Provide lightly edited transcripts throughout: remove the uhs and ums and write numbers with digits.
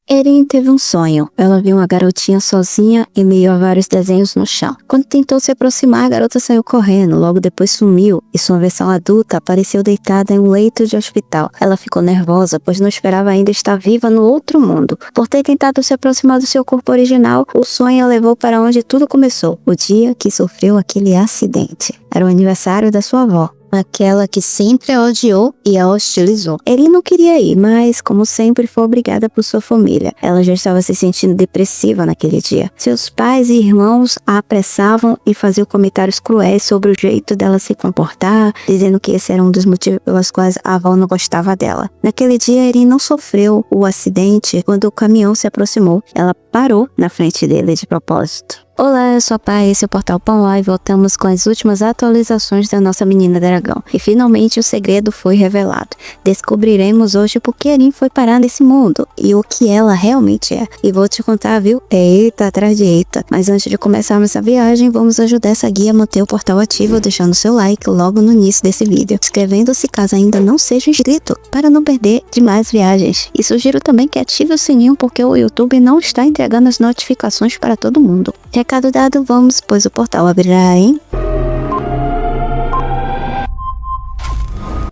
Erin teve um sonho. Ela viu uma garotinha sozinha em meio a vários desenhos no chão. Quando tentou se aproximar, a garota saiu correndo, logo depois sumiu e sua versão adulta apareceu deitada em um leito de hospital. Ela ficou nervosa, pois não esperava ainda estar viva no outro mundo. Por ter tentado se aproximar do seu corpo original, o sonho a levou para onde tudo começou, o dia que sofreu aquele acidente. Era o aniversário da sua avó, aquela que sempre a odiou e a hostilizou. Erin não queria ir, mas, como sempre, foi obrigada por sua família. Ela já estava se sentindo depressiva naquele dia. Seus pais e irmãos a apressavam e faziam comentários cruéis sobre o jeito dela se comportar, dizendo que esse era um dos motivos pelos quais a avó não gostava dela. Naquele dia, Erin não sofreu o acidente quando o caminhão se aproximou. Ela parou na frente dele de propósito. Olá, eu sou a Pai, esse é o Portal Pão e voltamos com as últimas atualizações da nossa menina dragão. E finalmente o segredo foi revelado. Descobriremos hoje por que Erin foi parar nesse mundo e o que ela realmente é. E vou te contar, viu? É eita atrás de eita. Mas antes de começarmos essa viagem, vamos ajudar essa guia a manter o portal ativo, deixando seu like logo no início desse vídeo. Inscrevendo-se caso ainda não seja inscrito, para não perder de mais viagens. E sugiro também que ative o sininho porque o YouTube não está entregando as notificações para todo mundo. Recado dado, vamos, pois o portal abrirá, hein?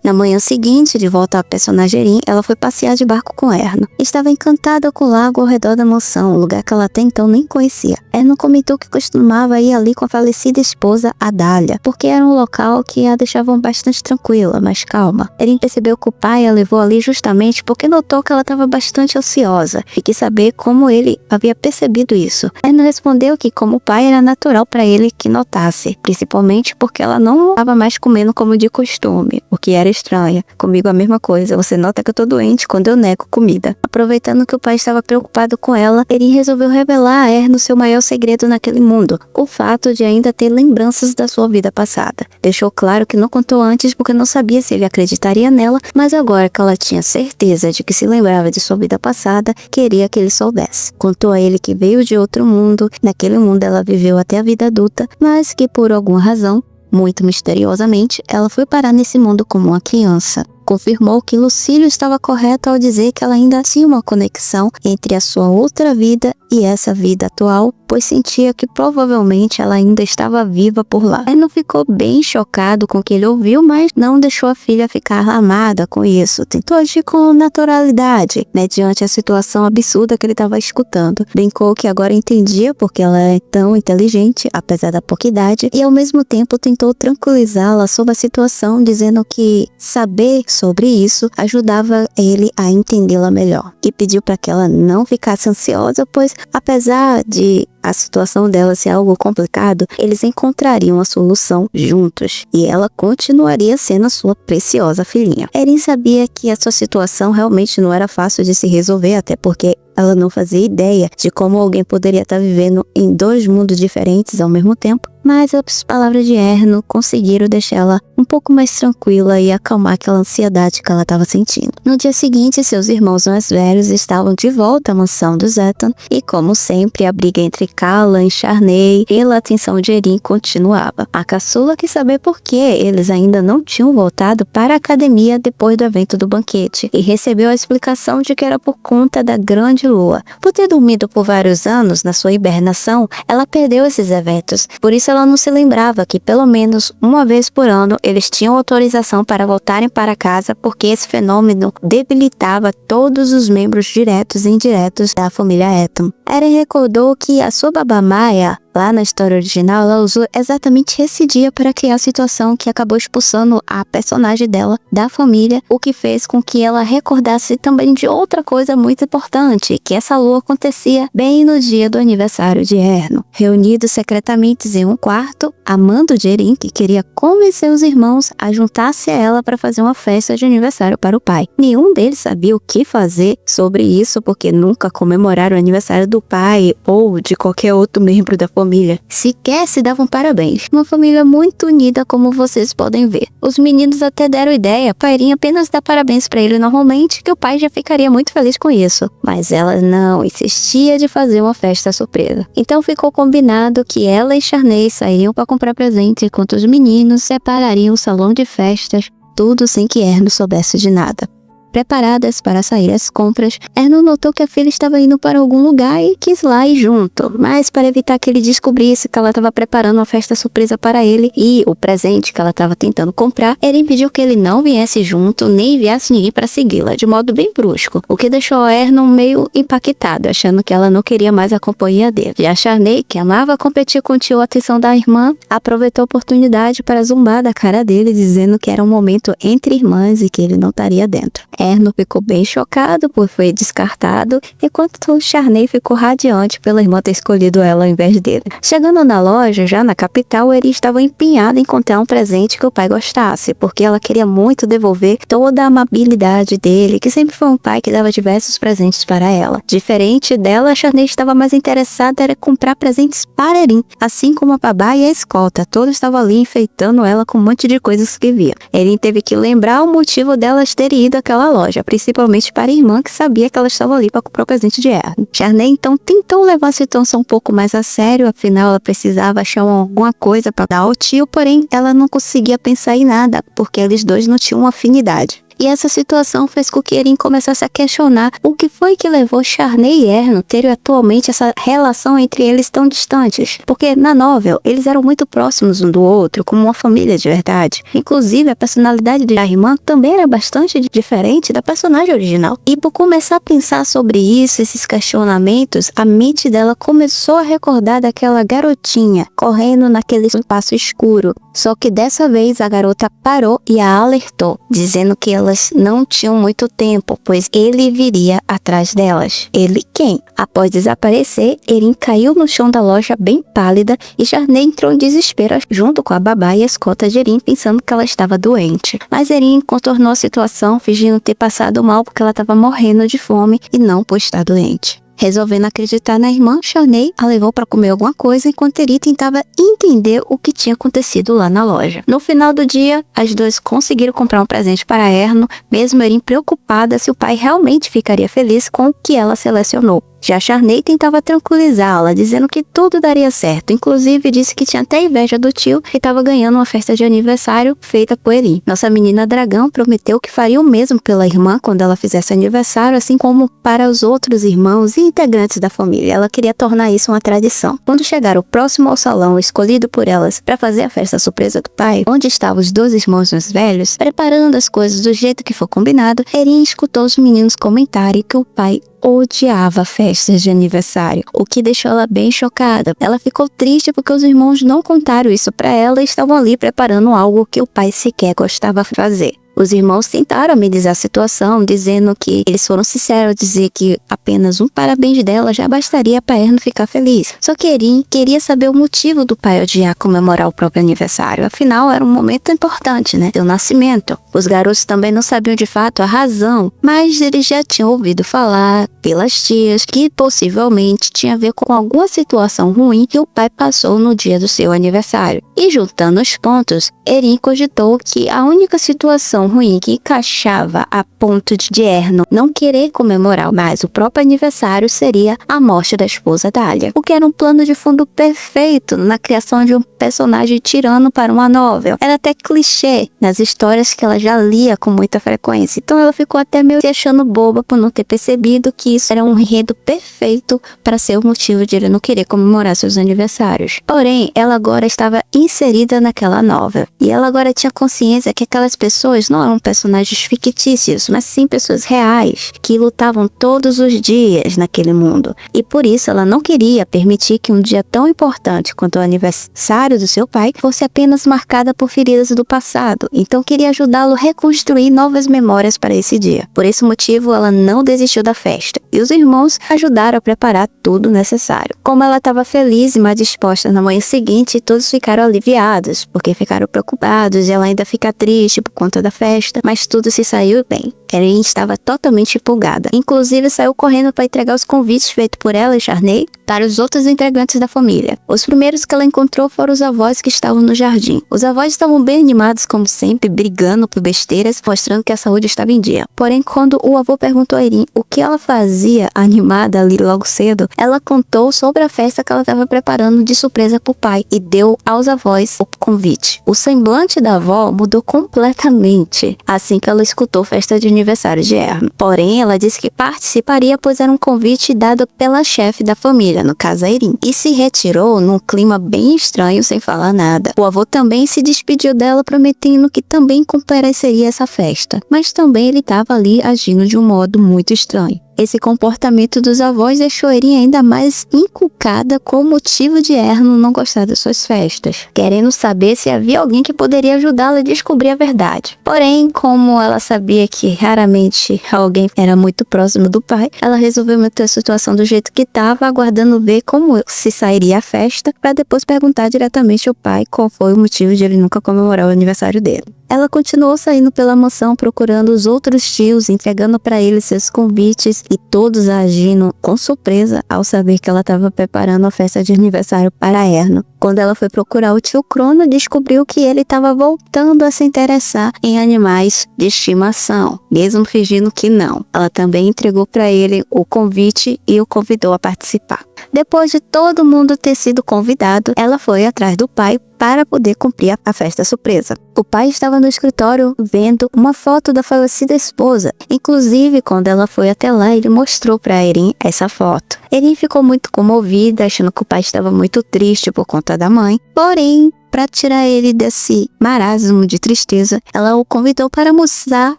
Na manhã seguinte, de volta à personagem Erin, ela foi passear de barco com Erno. Estava encantada com o lago ao redor da mansão, um lugar que ela até então nem conhecia. Erno comentou que costumava ir ali com a falecida esposa, Adália, porque era um local que a deixava bastante tranquila, mais calma. Erin percebeu que o pai a levou ali justamente porque notou que ela estava bastante ansiosa e quis saber como ele havia percebido isso. Erno respondeu que, como o pai, era natural para ele que notasse, principalmente porque ela não estava mais comendo como de costume, o que era estranha. Comigo a mesma coisa, você nota que eu tô doente quando eu nego comida. Aproveitando que o pai estava preocupado com ela, Erin resolveu revelar a Erno seu maior segredo naquele mundo, o fato de ainda ter lembranças da sua vida passada. Deixou claro que não contou antes porque não sabia se ele acreditaria nela, mas agora que ela tinha certeza de que se lembrava de sua vida passada, queria que ele soubesse. Contou a ele que veio de outro mundo, naquele mundo ela viveu até a vida adulta, mas que por alguma razão, muito misteriosamente, ela foi parar nesse mundo como uma criança. Confirmou que Lucílio estava correto ao dizer que ela ainda tinha uma conexão entre a sua outra vida e essa vida atual, pois sentia que provavelmente ela ainda estava viva por lá. Erno ficou bem chocado com o que ele ouviu, mas não deixou a filha ficar alarmada com isso. Tentou agir com naturalidade, diante a situação absurda que ele estava escutando. Brincou que agora entendia porque ela é tão inteligente, apesar da pouca idade, e ao mesmo tempo tentou tranquilizá-la sobre a situação, dizendo que saber sobre isso ajudava ele a entendê-la melhor. E pediu para que ela não ficasse ansiosa, pois apesar de a situação dela ser algo complicado, eles encontrariam a solução juntos e ela continuaria sendo a sua preciosa filhinha. Erin sabia que a sua situação realmente não era fácil de se resolver, até porque ela não fazia ideia de como alguém poderia estar vivendo em dois mundos diferentes ao mesmo tempo, mas as palavras de Erno conseguiram deixá-la um pouco mais tranquila e acalmar aquela ansiedade que ela estava sentindo. No dia seguinte, seus irmãos mais velhos estavam de volta à mansão do Zetan e, como sempre, a briga entre Callan e Charney pela atenção de Erin continuava. A caçula quis saber por que eles ainda não tinham voltado para a academia depois do evento do banquete e recebeu a explicação de que era por conta da grande lua. Por ter dormido por vários anos na sua hibernação, ela perdeu esses eventos. Por isso ela não se lembrava que pelo menos uma vez por ano eles tinham autorização para voltarem para casa, porque esse fenômeno debilitava todos os membros diretos e indiretos da família Eton. Eren recordou que a sua babá Maia, lá na história original, ela usou exatamente esse dia para criar a situação que acabou expulsando a personagem dela da família, o que fez com que ela recordasse também de outra coisa muito importante, que essa lua acontecia bem no dia do aniversário de Erno. Reunidos secretamente em um quarto, amando de Erin, que queria convencer os irmãos a juntar-se a ela para fazer uma festa de aniversário para o pai. Nenhum deles sabia o que fazer sobre isso, porque nunca comemoraram o aniversário do pai ou de qualquer outro membro da família. Sequer se davam parabéns. Uma família muito unida, como vocês podem ver. Os meninos até deram ideia para Erin apenas dar parabéns para ele normalmente, que o pai já ficaria muito feliz com isso. Mas ela não, insistia de fazer uma festa surpresa. Então ficou combinado que ela e Charney sairiam para comprar presente, enquanto os meninos separariam o salão de festas tudo sem que Erno soubesse de nada. Preparadas para sair às compras, Erno notou que a filha estava indo para algum lugar e quis lá ir junto, mas para evitar que ele descobrisse que ela estava preparando uma festa surpresa para ele e o presente que ela estava tentando comprar, Erin pediu que ele não viesse junto nem enviasse ninguém para segui-la, de modo bem brusco, o que deixou Erno meio impactado, achando que ela não queria mais a companhia dele. Já Charney, que amava competir com o tio a atenção da irmã, aproveitou a oportunidade para zombar da cara dele, dizendo que era um momento entre irmãs e que ele não estaria dentro. Erno ficou bem chocado por foi descartado, enquanto Charney ficou radiante pela irmã ter escolhido ela ao invés dele. Chegando na loja, já na capital, Erin estava empenhada em encontrar um presente que o pai gostasse, porque ela queria muito devolver toda a amabilidade dele, que sempre foi um pai que dava diversos presentes para ela. Diferente dela, Charney estava mais interessada em comprar presentes para Erin, assim como a babá e a escolta. Todos estavam ali enfeitando ela com um monte de coisas que via. Erin teve que lembrar o motivo delas terem ido àquela loja, principalmente para a irmã que sabia que ela estava ali para comprar o presente de Erno. Charney então tentou levar a situação um pouco mais a sério, afinal ela precisava achar alguma coisa para dar ao tio, porém ela não conseguia pensar em nada, porque eles dois não tinham afinidade. E essa situação fez com que Erin começasse a questionar o que foi que levou Charney e Erno terem atualmente essa relação entre eles tão distantes. Porque na novel, eles eram muito próximos um do outro, como uma família de verdade. Inclusive, a personalidade da irmã também era bastante diferente da personagem original. E por começar a pensar sobre isso, esses questionamentos, a mente dela começou a recordar daquela garotinha correndo naquele espaço escuro. Só que dessa vez a garota parou e a alertou, dizendo que elas não tinham muito tempo, pois ele viria atrás delas. Ele quem? Após desaparecer, Erin caiu no chão da loja bem pálida e Charney entrou em desespero junto com a babá e a escolta de Erin, pensando que ela estava doente. Mas Erin contornou a situação, fingindo ter passado mal porque ela estava morrendo de fome e não por estar doente. Resolvendo acreditar na irmã, Charney a levou para comer alguma coisa enquanto Erin tentava entender o que tinha acontecido lá na loja. No final do dia, as duas conseguiram comprar um presente para Erno, mesmo Erin preocupada se o pai realmente ficaria feliz com o que ela selecionou. Já Charney tentava tranquilizá-la, dizendo que tudo daria certo. Inclusive, disse que tinha até inveja do tio que estava ganhando uma festa de aniversário feita por Erin. Nossa menina dragão prometeu que faria o mesmo pela irmã quando ela fizesse aniversário, assim como para os outros irmãos e integrantes da família. Ela queria tornar isso uma tradição. Quando chegaram próximo ao salão escolhido por elas para fazer a festa surpresa do pai, onde estavam os dois irmãos mais velhos, preparando as coisas do jeito que foi combinado, Erin escutou os meninos comentarem que o pai odiava festas de aniversário, o que deixou ela bem chocada. Ela ficou triste porque os irmãos não contaram isso para ela e estavam ali preparando algo que o pai sequer gostava de fazer. Os irmãos tentaram amenizar a situação, dizendo que eles foram sinceros, dizer que apenas um parabéns dela já bastaria para Erno ficar feliz. Só que Erin queria saber o motivo do pai odiar comemorar o próprio aniversário. Afinal, era um momento importante, né? Seu nascimento. Os garotos também não sabiam de fato a razão, mas eles já tinham ouvido falar pelas tias que possivelmente tinha a ver com alguma situação ruim que o pai passou no dia do seu aniversário. E juntando os pontos, Erin cogitou que a única situação ruim que encaixava a ponto de Erno não querer comemorar mais o próprio aniversário seria a morte da esposa Dahlia, o que era um plano de fundo perfeito na criação de um personagem tirano para uma novel. Era até clichê nas histórias que ela já lia com muita frequência, então ela ficou até meio se achando boba por não ter percebido que isso era um enredo perfeito para ser o motivo de ele não querer comemorar seus aniversários. Porém, ela agora estava inserida naquela novel, e ela agora tinha consciência que aquelas pessoas não eram personagens fictícios, mas sim pessoas reais, que lutavam todos os dias naquele mundo. E por isso ela não queria permitir que um dia tão importante quanto o aniversário do seu pai fosse apenas marcada por feridas do passado. Então queria ajudá-lo a reconstruir novas memórias para esse dia. Por esse motivo, ela não desistiu da festa. E os irmãos ajudaram a preparar tudo necessário. Como ela estava feliz e mais disposta na manhã seguinte, todos ficaram aliviados, porque ficaram preocupados e ela ainda fica triste por conta da festa, mas tudo se saiu bem. Erin estava totalmente empolgada. Inclusive, saiu correndo para entregar os convites feitos por ela e Charney para os outros integrantes da família. Os primeiros que ela encontrou foram os avós que estavam no jardim. Os avós estavam bem animados, como sempre, brigando por besteiras, mostrando que a saúde estava em dia. Porém, quando o avô perguntou a Erin o que ela fazia animada ali logo cedo, ela contou sobre a festa que ela estava preparando de surpresa para o pai e deu aos avós o convite. O semblante da avó mudou completamente. convite assim que ela escutou a festa de aniversário de Erno. Porém, ela disse que participaria pois era um convite dado pela chefe da família, no caso a Erin, e se retirou num clima bem estranho sem falar nada. O avô também se despediu dela prometendo que também compareceria a essa festa, mas também ele estava ali agindo de um modo muito estranho. Esse comportamento dos avós deixou Erin ainda mais encucada com o motivo de Erno não gostar das suas festas, querendo saber se havia alguém que poderia ajudá-la a descobrir a verdade. Porém, como ela sabia que raramente alguém era muito próximo do pai, ela resolveu manter a situação do jeito que estava, aguardando ver como se sairia a festa, para depois perguntar diretamente ao pai qual foi o motivo de ele nunca comemorar o aniversário dele. Ela continuou saindo pela mansão procurando os outros tios, entregando para eles seus convites e todos agindo com surpresa ao saber que ela estava preparando a festa de aniversário para Erno. Quando ela foi procurar o tio Crono, descobriu que ele estava voltando a se interessar em animais de estimação, mesmo fingindo que não. Ela também entregou para ele o convite e o convidou a participar. Depois de todo mundo ter sido convidado, ela foi atrás do pai para poder cumprir a festa surpresa. O pai estava no escritório vendo uma foto da falecida esposa. Inclusive, quando ela foi até lá, ele mostrou para Erin essa foto. Erin ficou muito comovida, achando que o pai estava muito triste por conta da mãe. Porém, para tirar ele desse marasmo de tristeza, ela o convidou para almoçar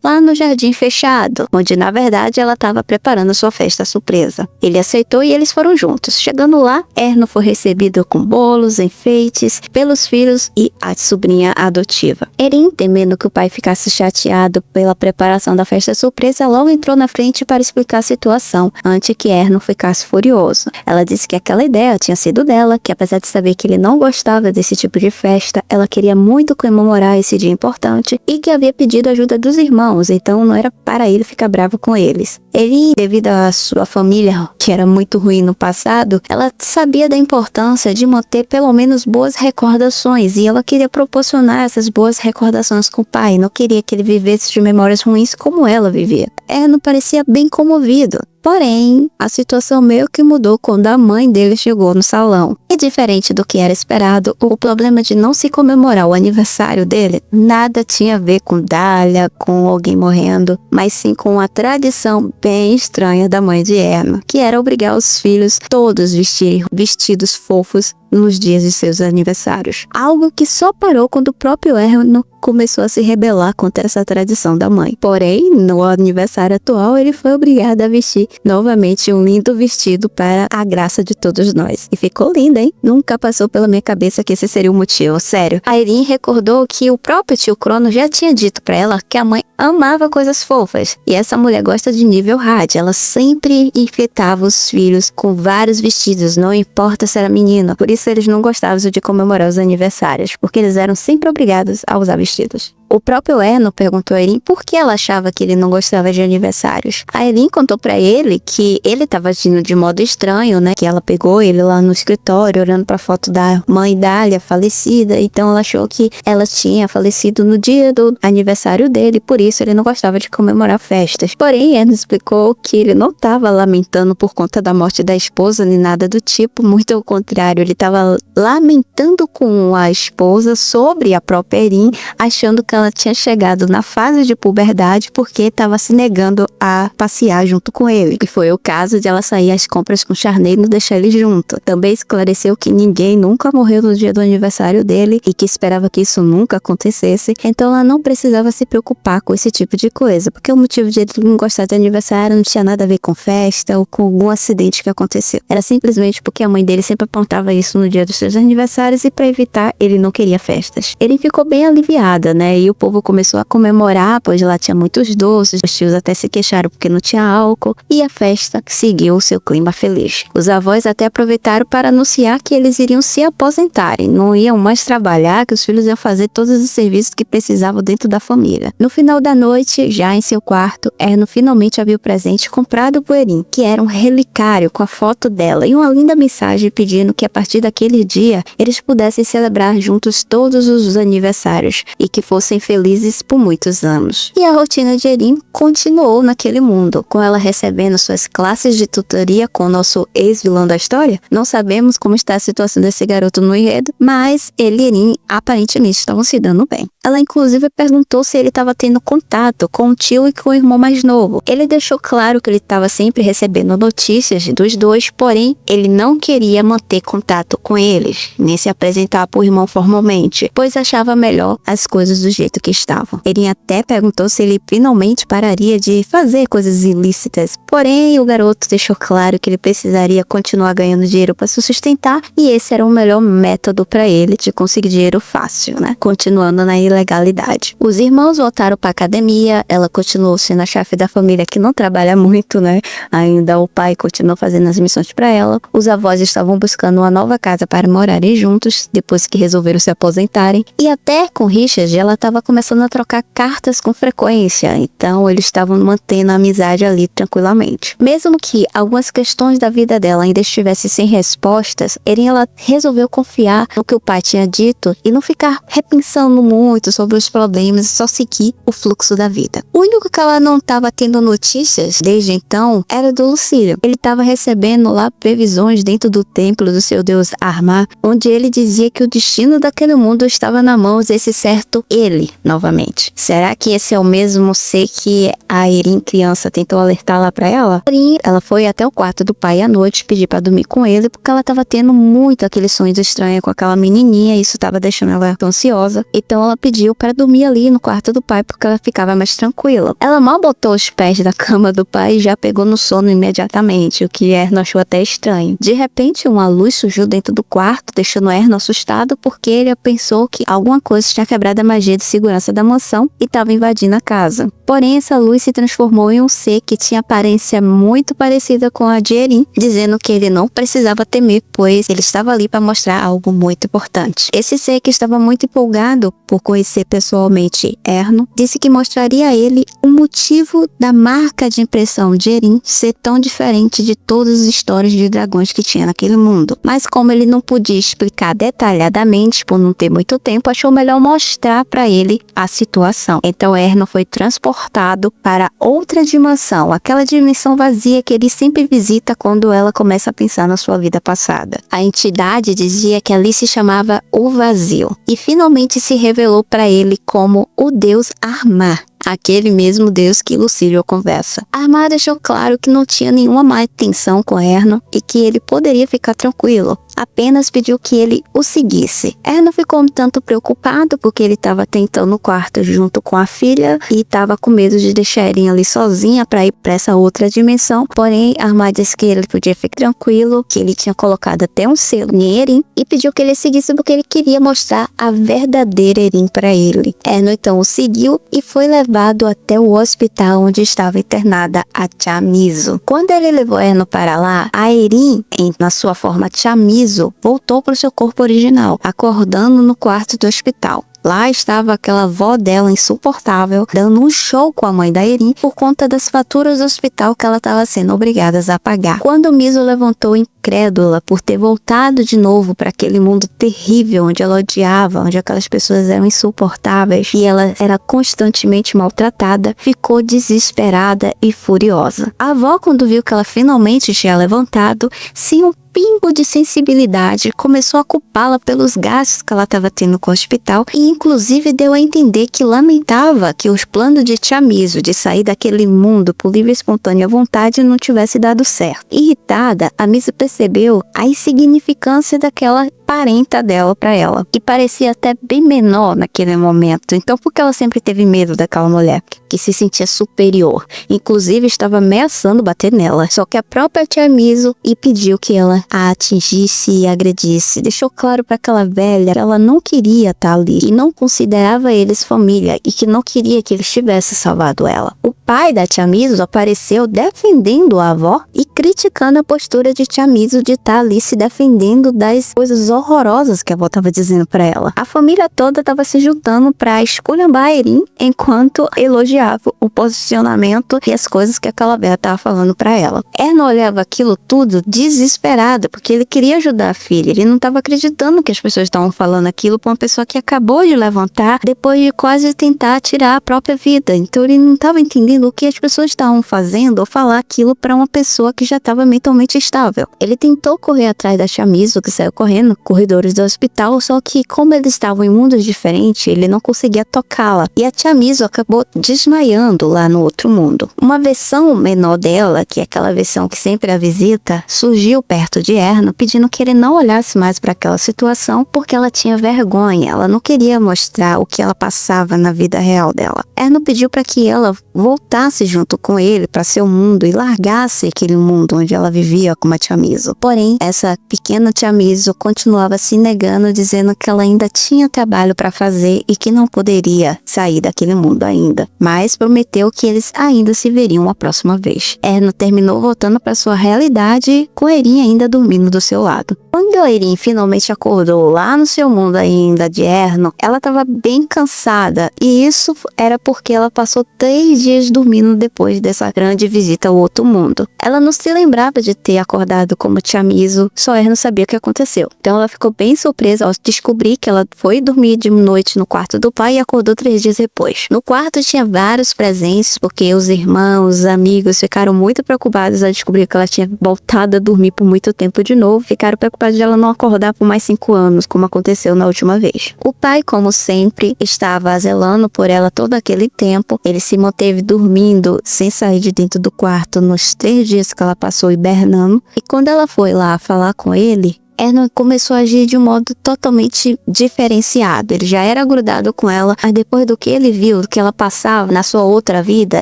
lá no jardim fechado, onde na verdade ela estava preparando sua festa surpresa. Ele aceitou e eles foram juntos. Chegando lá, Erno foi recebido com bolos, enfeites, pelos filhos e a sobrinha adotiva. Erin, temendo que o pai ficasse chateado pela preparação da festa surpresa, logo entrou na frente para explicar a situação, antes que Erno ficasse furioso. Ela disse que aquela ideia tinha sido dela, que apesar de saber que ele não gostava desse tipo de festa, ela queria muito comemorar esse dia importante e que havia pedido ajuda dos irmãos, então não era para ele ficar bravo com eles. Ele, devido à sua família, que era muito ruim no passado, ela sabia da importância de manter pelo menos boas recordações e ela queria proporcionar essas boas recordações com o pai, não queria que ele vivesse de memórias ruins como ela vivia. Erno parecia bem comovido. Porém, a situação meio que mudou quando a mãe dele chegou no salão. E diferente do que era esperado, o problema de não se comemorar o aniversário dele nada tinha a ver com Dália, com alguém morrendo, mas sim com a tradição bem estranha da mãe de Erno, que era obrigar os filhos todos a vestirem vestidos fofos nos dias de seus aniversários. Algo que só parou quando o próprio Erno começou a se rebelar contra essa tradição da mãe. Porém, no aniversário atual, ele foi obrigado a vestir novamente um lindo vestido para a graça de todos nós. E ficou lindo, hein? Nunca passou pela minha cabeça que esse seria o motivo, sério. A Erin recordou que o próprio tio Crono já tinha dito para ela que a mãe amava coisas fofas. E essa mulher gosta de nível hard. Ela sempre enfeitava os filhos com vários vestidos, não importa se era menino. Por isso eles não gostavam de comemorar os aniversários, porque eles eram sempre obrigados a usar vestidos. O próprio Erno perguntou a Erin por que ela achava que ele não gostava de aniversários. A Erin contou pra ele que ele estava agindo de modo estranho, né? Que ela pegou ele lá no escritório, olhando pra foto da mãe Dália, falecida. Então ela achou que ela tinha falecido no dia do aniversário dele, por isso ele não gostava de comemorar festas. Porém, Erno explicou que ele não estava lamentando por conta da morte da esposa, nem nada do tipo. Muito ao contrário, ele estava lamentando com a esposa sobre a própria Erin, achando que ela tinha chegado na fase de puberdade porque estava se negando a passear junto com ele. E foi o caso de ela sair às compras com o Charney e não deixar ele junto. Também esclareceu que ninguém nunca morreu no dia do aniversário dele e que esperava que isso nunca acontecesse. Então ela não precisava se preocupar com esse tipo de coisa, porque o motivo de ele não gostar de aniversário não tinha nada a ver com festa ou com algum acidente que aconteceu. Era simplesmente porque a mãe dele sempre apontava isso no dia dos seus aniversários e para evitar, ele não queria festas. Ele ficou bem aliviada, né? E o povo começou a comemorar, pois lá tinha muitos doces, os tios até se queixaram porque não tinha álcool, e a festa seguiu o seu clima feliz. Os avós até aproveitaram para anunciar que eles iriam se aposentarem, não iam mais trabalhar, que os filhos iam fazer todos os serviços que precisavam dentro da família. No final da noite, já em seu quarto, Erno finalmente abriu o presente comprado por Erin, que era um relicário com a foto dela e uma linda mensagem pedindo que a partir daquele dia eles pudessem celebrar juntos todos os aniversários e que fossem felizes por muitos anos. E a rotina de Erin continuou naquele mundo, com ela recebendo suas classes de tutoria com o nosso ex-vilão da história. Não sabemos como está a situação desse garoto no enredo, mas ele e Erin aparentemente estavam se dando bem. Ela inclusive perguntou se ele estava tendo contato com o tio e com o irmão mais novo. Ele deixou claro que ele estava sempre recebendo notícias dos dois, porém ele não queria manter contato com eles, nem se apresentar para o irmão formalmente, pois achava melhor as coisas do jeito que estavam. Ele até perguntou se ele finalmente pararia de fazer coisas ilícitas, porém o garoto deixou claro que ele precisaria continuar ganhando dinheiro para se sustentar e esse era o melhor método para ele de conseguir dinheiro fácil, né? Continuando na ilegalidade. Os irmãos voltaram para academia, ela continuou sendo a chefe da família que não trabalha muito, né? Ainda o pai continuou fazendo as missões para ela. Os avós estavam buscando uma nova casa para morarem juntos depois que resolveram se aposentarem. E até com Richard, ela estava começando a trocar cartas com frequência, então eles estavam mantendo a amizade ali tranquilamente. Mesmo que algumas questões da vida dela ainda estivessem sem respostas, ela resolveu confiar no que o pai tinha dito e não ficar repensando muito sobre os problemas e só seguir o fluxo da vida. O único que ela não estava tendo notícias desde então era do Lucílio. Ele estava recebendo lá previsões dentro do templo do seu deus Armar, onde ele dizia que o destino daquele mundo estava na mão desse certo ele, novamente. Será que esse é o mesmo ser que a Erin criança tentou alertar lá pra ela? Porém, ela foi até o quarto do pai à noite pedir pra dormir com ele, porque ela tava tendo muito aqueles sonhos estranhos com aquela menininha, e isso tava deixando ela ansiosa. Então ela pediu para dormir ali no quarto do pai, porque ela ficava mais tranquila. Ela mal botou os pés na cama do pai e já pegou no sono imediatamente, o que Erno achou até estranho. De repente, uma luz surgiu dentro do quarto, deixando Erno assustado, porque ele pensou que alguma coisa tinha quebrado a magia de segurança da mansão e estava invadindo a casa. Porém, essa luz se transformou em um ser que tinha aparência muito parecida com a de Erin, dizendo que ele não precisava temer, pois ele estava ali para mostrar algo muito importante. Esse ser, que estava muito empolgado por conhecer pessoalmente Erno, disse que mostraria a ele o motivo da marca de impressão de Erin ser tão diferente de todas as histórias de dragões que tinha naquele mundo. Mas como ele não podia explicar detalhadamente por não ter muito tempo, achou melhor mostrar para ele a situação. Então Erno foi transportado para outra dimensão, aquela dimensão vazia que ele sempre visita quando ela começa a pensar na sua vida passada. A entidade dizia que ali se chamava o Vazio e finalmente se revelou para ele como o deus Armar, aquele mesmo deus que Lucílio conversa. Armar deixou claro que não tinha nenhuma má intenção com Erno e que ele poderia ficar tranquilo. Apenas pediu que ele o seguisse. Erno ficou um tanto preocupado porque ele estava tentando no quarto junto com a filha e estava com medo de deixar Erin ali sozinha para ir para essa outra dimensão. Porém, Armar disse que ele podia ficar tranquilo, que ele tinha colocado até um selo em Erin e pediu que ele seguisse porque ele queria mostrar a verdadeira Erin para ele. Erno então o seguiu e foi levado até o hospital onde estava internada a Chamizo. Quando ele levou Erno para lá, a Erin, na sua forma Chamizo, voltou para o seu corpo original, acordando no quarto do hospital. Lá estava aquela avó dela insuportável, dando um show com a mãe da Erin por conta das faturas do hospital que ela estava sendo obrigada a pagar. Quando Mizo levantou incrédula por ter voltado de novo para aquele mundo terrível onde ela odiava, onde aquelas pessoas eram insuportáveis e ela era constantemente maltratada, ficou desesperada e furiosa. A avó, quando viu que ela finalmente tinha levantado, sem um pingo de sensibilidade, começou a culpá-la pelos gastos que ela estava tendo com o hospital e inclusive deu a entender que lamentava que os planos de Chamizo de sair daquele mundo por livre e espontânea vontade não tivesse dado certo. Irritada, a Mizo percebeu a insignificância daquela parenta dela para ela, que parecia até bem menor naquele momento. Então, por que ela sempre teve medo daquela mulher que se sentia superior? Inclusive, estava ameaçando bater nela. Só que a própria Chamizo e pediu que ela a atingisse e agredisse. Deixou claro para aquela velha que ela não queria estar ali e não considerava eles família e que não queria que eles tivessem salvado ela. O pai da Chamizo apareceu defendendo a avó e criticando a postura de Chamizo de estar ali se defendendo das coisas horrorosas que a avó estava dizendo para ela. A família toda estava se juntando para esculhambar a Erin enquanto elogiava o posicionamento e as coisas que aquela velha estava falando para ela. Erno olhava aquilo tudo desesperado porque ele queria ajudar a filha. Ele não estava acreditando que as pessoas estavam falando aquilo para uma pessoa que acabou de levantar depois de quase tentar tirar a própria vida. Então ele não estava entendendo o que as pessoas estavam fazendo ou falar aquilo para uma pessoa que já já estava mentalmente estável. Ele tentou correr atrás da tia Miso, que saiu correndo corredores do hospital, só que como eles estavam em mundos diferentes, ele não conseguia tocá-la. E a tia Miso acabou desmaiando lá no outro mundo. Uma versão menor dela, que é aquela versão que sempre a visita, surgiu perto de Erno, pedindo que ele não olhasse mais para aquela situação, porque ela tinha vergonha. Ela não queria mostrar o que ela passava na vida real dela. Erno pediu para que ela voltasse junto com ele para seu mundo e largasse aquele mundo onde ela vivia com a tia Miso. Porém, essa pequena tia Miso continuava se negando, dizendo que ela ainda tinha trabalho para fazer e que não poderia sair daquele mundo ainda. Mas prometeu que eles ainda se veriam a próxima vez. Erno terminou voltando para sua realidade, com Erin ainda dormindo do seu lado. Quando Erin finalmente acordou lá no seu mundo ainda de Erno, ela estava bem cansada, e isso era porque ela passou 3 dias dormindo depois dessa grande visita ao outro mundo. Ela não se lembrava de ter acordado como tia Miso, só Erno sabia o que aconteceu. Então ela ficou bem surpresa ao descobrir que ela foi dormir de noite no quarto do pai e acordou 3 dias depois. No quarto tinha vários presentes, porque os irmãos, os amigos ficaram muito preocupados ao descobrir que ela tinha voltado a dormir por muito tempo de novo. Ficaram preocupados de ela não acordar por mais 5 anos, como aconteceu na última vez. O pai, como sempre, estava zelando por ela todo aquele tempo. Ele se manteve dormindo sem sair de dentro do quarto nos 3 dias que ela passou hibernando. E quando ela foi lá falar com ele, Erno começou a agir de um modo totalmente diferenciado. Ele já era grudado com ela, mas depois do que ele viu, do que ela passava na sua outra vida,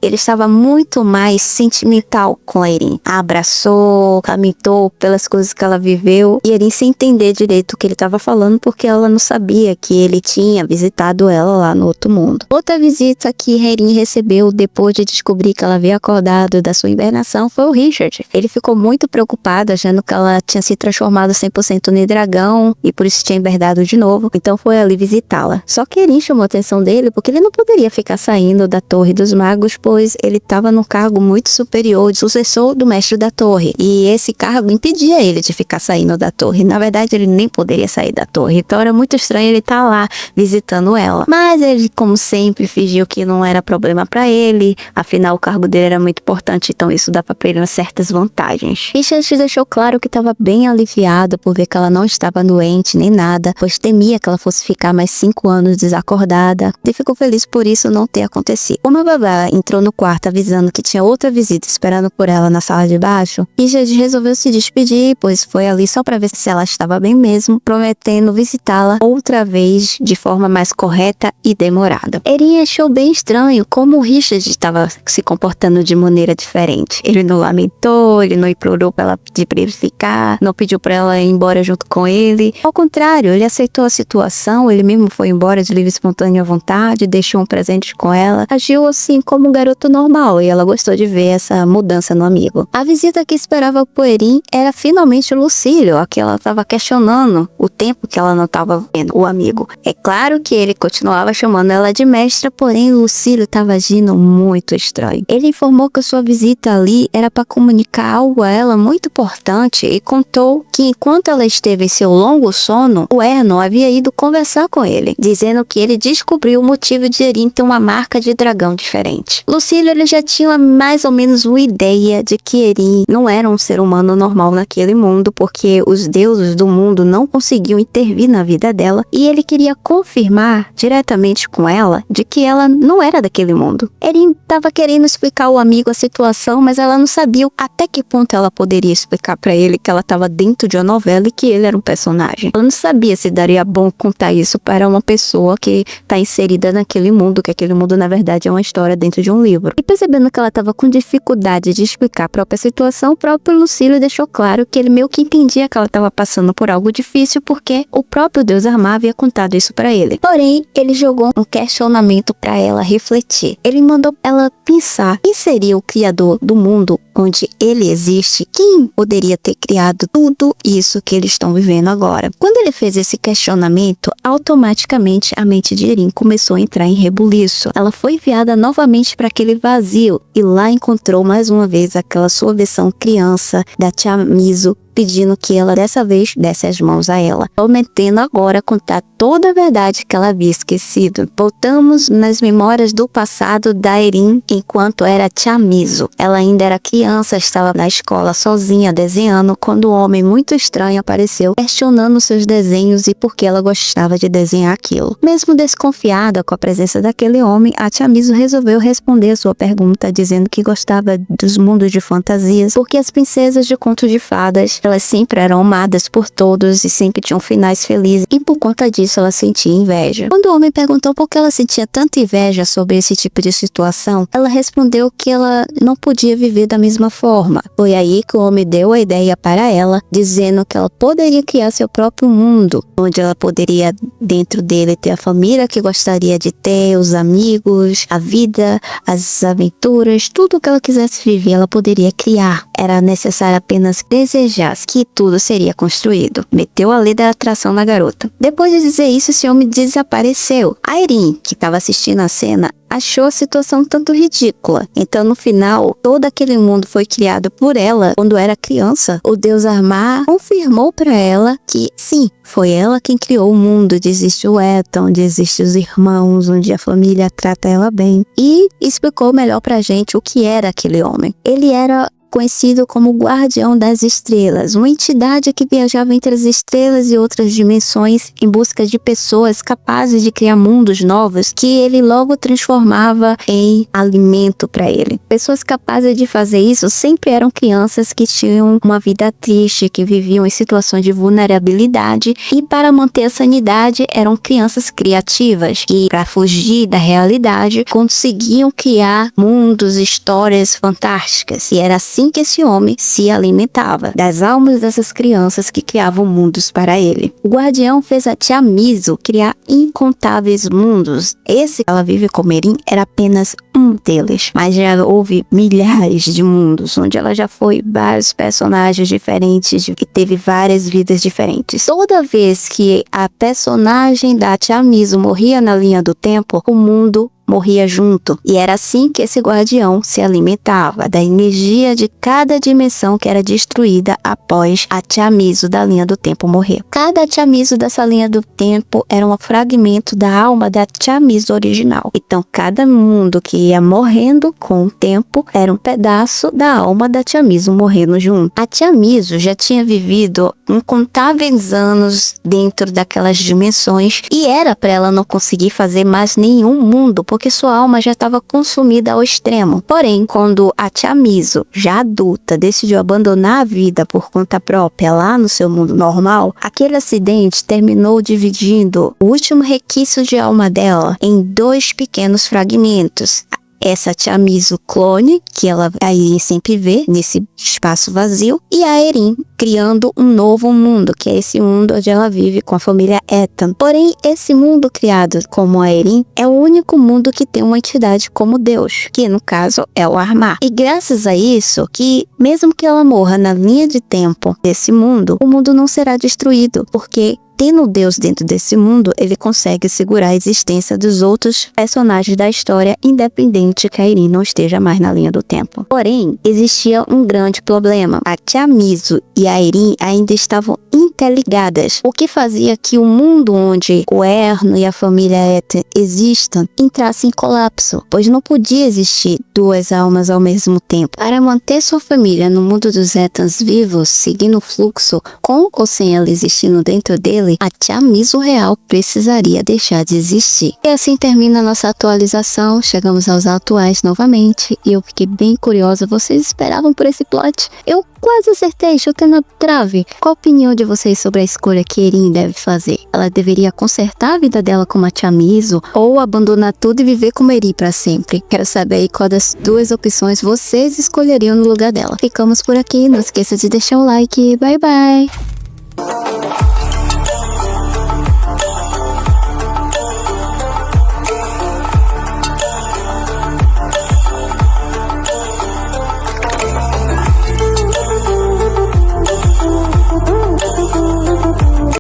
ele estava muito mais sentimental com a Erin. A abraçou, lamentou pelas coisas que ela viveu, e Erin sem entender direito o que ele estava falando, porque ela não sabia que ele tinha visitado ela lá no outro mundo. Outra visita que Erin recebeu depois de descobrir que ela havia acordado da sua hibernação foi o Richard. Ele ficou muito preocupado, achando que ela tinha se transformado 100% no dragão e por isso tinha hibernado de novo, então foi ali visitá-la. Só que Erin chamou a atenção dele porque ele não poderia ficar saindo da Torre dos Magos, pois ele estava num cargo muito superior, de sucessor do mestre da torre, e esse cargo impedia ele de ficar saindo da torre. Na verdade, ele nem poderia sair da torre, então era muito estranho ele estar lá visitando ela. Mas ele, como sempre, fingiu que não era problema para ele, afinal o cargo dele era muito importante, então isso dava para ele certas vantagens. Richard deixou claro que estava bem aliviado por ver que ela não estava doente nem nada, pois temia que ela fosse ficar mais 5 anos desacordada, e ficou feliz por isso não ter acontecido. Como a babá entrou no quarto avisando que tinha outra visita esperando por ela na sala de baixo, Richard resolveu se despedir, pois foi ali só para ver se ela estava bem mesmo, prometendo visitá-la outra vez de forma mais correta e demorada. Erin achou bem estranho como o Richard estava se comportando de maneira diferente. Ele não lamentou, ele não implorou para ela pedir para ele ficar, não pediu para ela ir embora junto com ele. Ao contrário, ele aceitou a situação, ele mesmo foi embora de livre e espontânea vontade, deixou um presente com ela, agiu assim como um garoto normal, e ela gostou de ver essa mudança no amigo. A visita que esperava por Erin era finalmente Lucílio, a que ela estava questionando o tempo que ela não estava vendo o amigo. É claro que ele continuava chamando ela de mestra, porém Lucílio estava agindo muito estranho. Ele informou que a sua visita ali era para comunicar algo a ela muito importante e contou que enquanto ela esteve em seu longo sono, o Erno havia ido conversar com ele, dizendo que ele descobriu o motivo de Erin ter uma marca de dragão diferente. Lucílio ele já tinha mais ou menos uma ideia de que Erin não era um ser humano normal naquele mundo, porque os deuses do mundo não conseguiam intervir na vida dela, e ele queria confirmar diretamente com ela de que ela não era daquele mundo. Erin estava querendo explicar ao amigo a situação, mas ela não sabia até que ponto ela poderia explicar para ele que ela estava dentro de uma novela e que ele era um personagem. Ela não sabia se daria bom contar isso para uma pessoa que está inserida naquele mundo, que aquele mundo na verdade é uma história dentro de um livro. E percebendo que ela estava com dificuldade de explicar a própria situação, o próprio Lucílio deixou claro que ele meio que entendia que ela estava passando por algo difícil, porque o próprio Deus Armar havia contado isso para ele. Porém, ele jogou um questionamento para ela refletir. Ele mandou ela pensar: quem seria o criador do mundo onde ele existe? Quem poderia ter criado tudo isso que eles estão vivendo agora? Quando ele fez esse questionamento, automaticamente a mente de Erin começou a entrar em rebuliço. Ela foi enviada novamente para aquele vazio, e lá encontrou mais uma vez aquela sua versão criança da Chamizo, pedindo que ela dessa vez desse as mãos a ela, prometendo agora contar toda a verdade que ela havia esquecido. Voltamos nas memórias do passado da Erin enquanto era Chamizo. Ela ainda era criança, estava na escola sozinha desenhando quando um homem muito estranho apareceu, questionando seus desenhos e por que ela gostava de desenhar aquilo. Mesmo desconfiada com a presença daquele homem, a Chamizo resolveu responder a sua pergunta, dizendo que gostava dos mundos de fantasias, porque as princesas de conto de fadas, elas sempre eram amadas por todos e sempre tinham finais felizes, e por conta disso ela sentia inveja. Quando o homem perguntou por que ela sentia tanta inveja sobre esse tipo de situação, ela respondeu que ela não podia viver da mesma forma. Foi aí que o homem deu a ideia para ela, dizendo que ela poderia criar seu próprio mundo, onde ela poderia dentro dele ter a família que gostaria de ter, os amigos, a vida, as aventuras, tudo o que ela quisesse viver ela poderia criar. Era necessário apenas desejar que tudo seria construído. Meteu a lei da atração na garota. Depois de dizer isso, esse homem desapareceu. A Erin, que estava assistindo a cena, achou a situação tanto ridícula. Então, no final, todo aquele mundo foi criado por ela quando era criança. O deus Armar confirmou para ela que, sim, foi ela quem criou o mundo onde existe o Ethan, onde existem os irmãos, onde a família trata ela bem. E explicou melhor pra gente o que era aquele homem. Ele era conhecido como Guardião das Estrelas, uma entidade que viajava entre as estrelas e outras dimensões em busca de pessoas capazes de criar mundos novos que ele logo transformava em alimento para ele. Pessoas capazes de fazer isso sempre eram crianças que tinham uma vida triste, que viviam em situações de vulnerabilidade, e para manter a sanidade eram crianças criativas que, para fugir da realidade, conseguiam criar mundos, histórias fantásticas. E era assim que esse homem se alimentava, das almas dessas crianças que criavam mundos para ele. O guardião fez a Chamizo criar incontáveis mundos. Esse que ela vive como Erin era apenas um deles, mas já houve milhares de mundos, onde ela já foi vários personagens diferentes e teve várias vidas diferentes. Toda vez que a personagem da Chamizo morria na linha do tempo, o mundo morria junto, e era assim que esse guardião se alimentava da energia de cada dimensão que era destruída após a Chamizo da linha do tempo morrer. Cada Chamizo dessa linha do tempo era um fragmento da alma da Chamizo original. Então cada mundo que ia morrendo com o tempo era um pedaço da alma da Chamizo morrendo junto. A Chamizo já tinha vivido incontáveis anos dentro daquelas dimensões e era para ela não conseguir fazer mais nenhum mundo, porque sua alma já estava consumida ao extremo. Porém, quando a Chamizo, já adulta, decidiu abandonar a vida por conta própria lá no seu mundo normal, aquele acidente terminou dividindo o último resquício de alma dela em 2 pequenos fragmentos. Essa Chamizo clone, que ela aí sempre vê nesse espaço vazio, e a Erin criando um novo mundo, que é esse mundo onde ela vive com a família Ethan. Porém, esse mundo criado como a Erin é o único mundo que tem uma entidade como Deus, que no caso é o Armar. E graças a isso, que mesmo que ela morra na linha de tempo desse mundo, o mundo não será destruído, porque tendo Deus dentro desse mundo, ele consegue segurar a existência dos outros personagens da história, independente que a Erin não esteja mais na linha do tempo. Porém, existia um grande problema. A Chamizo e a Erin ainda estavam interligadas, o que fazia que o mundo onde o Erno e a família Ethan existam entrasse em colapso, pois não podia existir 2 almas ao mesmo tempo. Para manter sua família no mundo dos Ethans vivos, seguindo o fluxo, com ou sem ela existindo dentro dele, a Chamizo real precisaria deixar de existir. E assim termina a nossa atualização. Chegamos aos atuais novamente e eu fiquei bem curiosa. Vocês esperavam por esse plot? Eu quase acertei, chutei na trave. Qual a opinião de vocês sobre a escolha que Erin deve fazer? Ela deveria consertar a vida dela como a Chamizo ou abandonar tudo e viver como Erin para sempre? Quero saber aí qual das 2 opções vocês escolheriam no lugar dela. Ficamos por aqui, não esqueça de deixar o like. Bye bye!